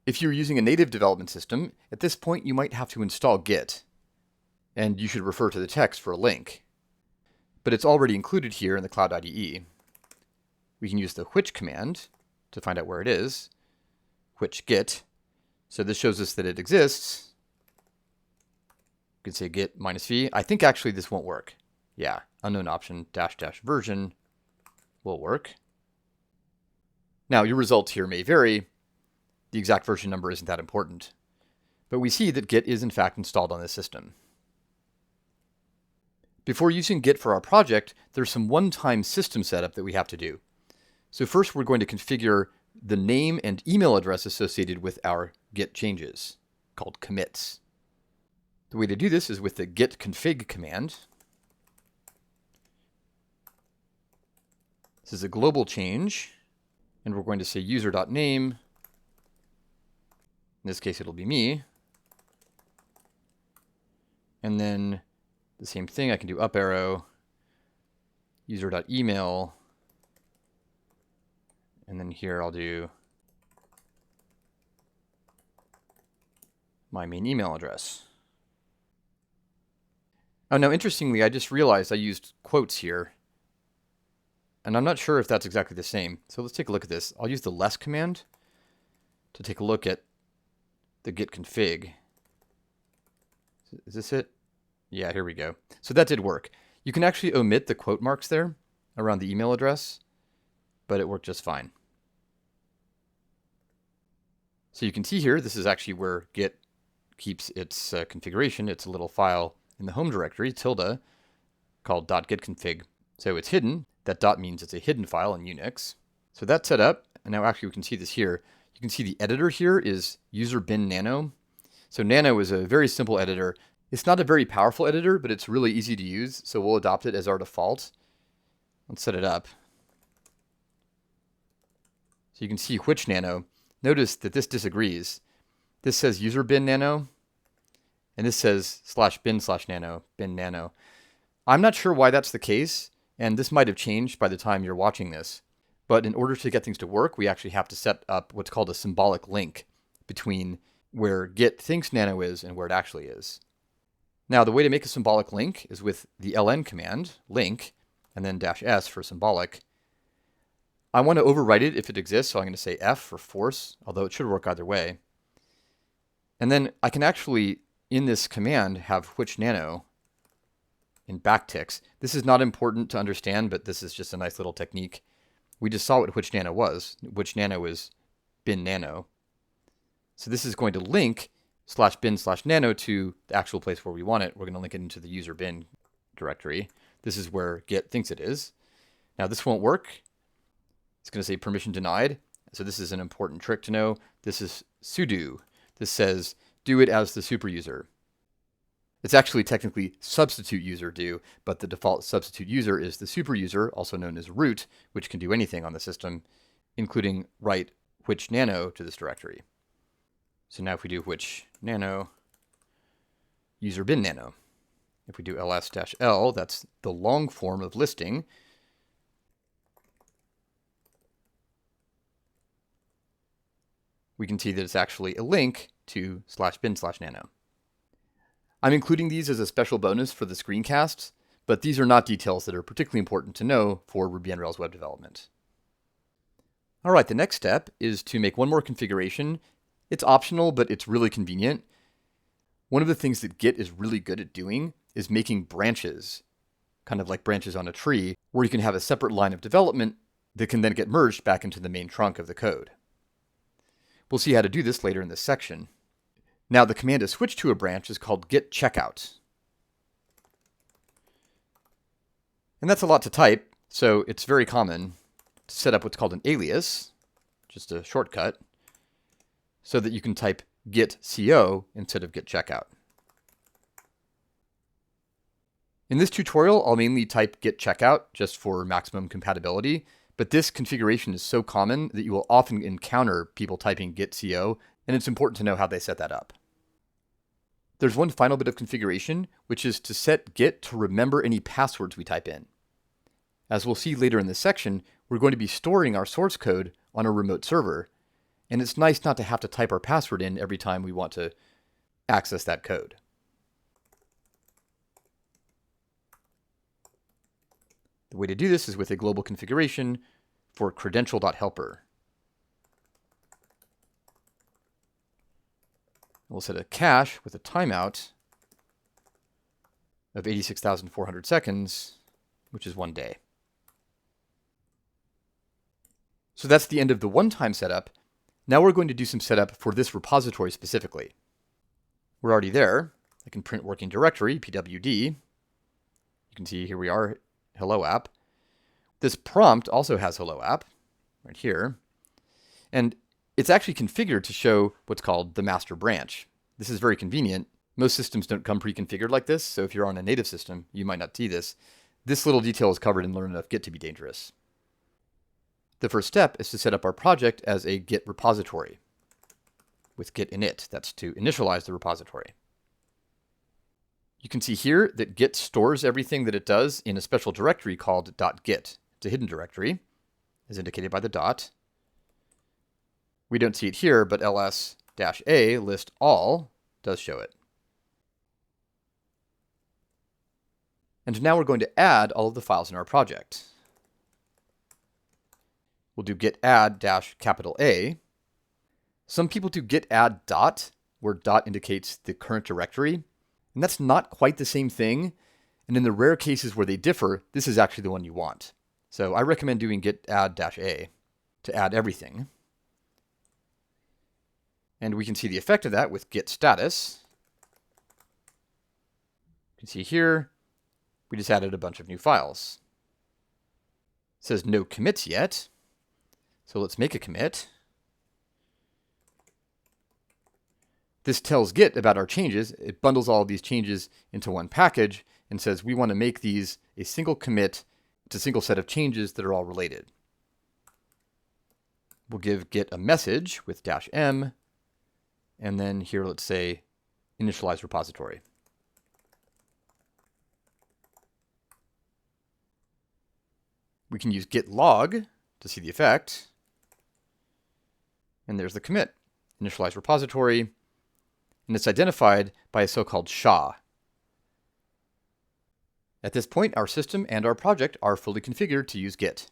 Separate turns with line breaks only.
If you're using a native development system, at this point you might have to install Git, and you should refer to the text for a link. But it's already included here in the Cloud IDE. We can use the which command to find out where it is, which Git. So this shows us that it exists. You can say git -v. I think actually this won't work. Yeah, unknown option -- version will work. Now your results here may vary. The exact version number isn't that important. But we see that Git is in fact installed on this system. Before using Git for our project, there's some one-time system setup that we have to do. So first we're going to configure the name and email address associated with our Git changes, called commits. The way to do this is with the git config command. This is a global change, and we're going to say user.name. In this case, it'll be me. And then the same thing, I can do up arrow, user.email, and then here I'll do my main email address. Oh, now interestingly, I just realized I used quotes here, and I'm not sure if that's exactly the same. So let's take a look at this. I'll use the less command to take a look at the git config. Is this it? Yeah, here we go. So that did work. You can actually omit the quote marks there around the email address, but it worked just fine. So you can see here, this is actually where Git keeps its configuration. It's a little file in the home directory, tilde, called .gitconfig. So it's hidden. That dot means it's a hidden file in Unix. So that's set up, and now actually we can see this here. You can see the editor here is user bin nano. So nano is a very simple editor. It's not a very powerful editor, but it's really easy to use, so we'll adopt it as our default. Let's set it up. So you can see which nano. Notice that this disagrees. This says user bin nano, and this says /bin/nano, bin nano. I'm not sure why that's the case, and this might have changed by the time you're watching this. But in order to get things to work, we actually have to set up what's called a symbolic link between where Git thinks nano is and where it actually is. Now, the way to make a symbolic link is with the ln command, link, and then -s for symbolic. I want to overwrite it if it exists, so I'm going to say F for force, although it should work either way. And then I can actually, in this command, have which nano in backticks. This is not important to understand, but this is just a nice little technique. We just saw what which nano was. Which nano is bin nano. So this is going to link /bin/nano to the actual place where we want it. We're going to link it into the user bin directory. This is where Git thinks it is. Now this won't work. It's going to say permission denied. So this is an important trick to know. This is sudo. This says do it as the super user. It's actually technically substitute user do, but the default substitute user is the super user, also known as root, which can do anything on the system, including write which nano to this directory. So now if we do which nano, user bin nano. If we do ls-l, that's the long form of listing. We can see that it's actually a link to /bin/nano. I'm including these as a special bonus for the screencasts, but these are not details that are particularly important to know for Ruby on Rails web development. All right, the next step is to make one more configuration. It's optional, but it's really convenient. One of the things that Git is really good at doing is making branches, kind of like branches on a tree, where you can have a separate line of development that can then get merged back into the main trunk of the code. We'll see how to do this later in this section. Now the command to switch to a branch is called Git Checkout. And that's a lot to type, so it's very common to set up what's called an alias, just a shortcut, so that you can type Git CO instead of Git Checkout. In this tutorial, I'll mainly type Git Checkout just for maximum compatibility, but this configuration is so common that you will often encounter people typing Git CO, and it's important to know how they set that up. There's one final bit of configuration, which is to set Git to remember any passwords we type in. As we'll see later in this section, we're going to be storing our source code on a remote server, And it's nice not to have to type our password in every time we want to access that code. The way to do this is with a global configuration for credential.helper. We'll set a cache with a timeout of 86,400 seconds, which is 1 day. So that's the end of the one-time setup. Now we're going to do some setup for this repository specifically. We're already there. I can print working directory, pwd. You can see here we are, hello app. This prompt also has hello app, right here. And it's actually configured to show what's called the master branch. This is very convenient. Most systems don't come pre-configured like this, so if you're on a native system, you might not see this. This little detail is covered in Learn Enough Git to be dangerous. The first step is to set up our project as a Git repository with Git init. That's to initialize the repository. You can see here that Git stores everything that it does in a special directory called .git. It's a hidden directory, as indicated by the dot. We don't see it here, but ls-a list all does show it. And now we're going to add all of the files in our project. We'll do git add -A. Some people do git add dot, where dot indicates the current directory. And that's not quite the same thing. And in the rare cases where they differ, this is actually the one you want. So I recommend doing git add -A to add everything. And we can see the effect of that with git status. You can see here, we just added a bunch of new files. It says no commits yet. So let's make a commit. This tells Git about our changes. It bundles all of these changes into one package and says we want to make these a single commit to a single set of changes that are all related. We'll give Git a message with -m, and then here let's say initialize repository. We can use git log to see the effect. And there's the commit, initialize repository, and it's identified by a so-called SHA. At this point, our system and our project are fully configured to use Git.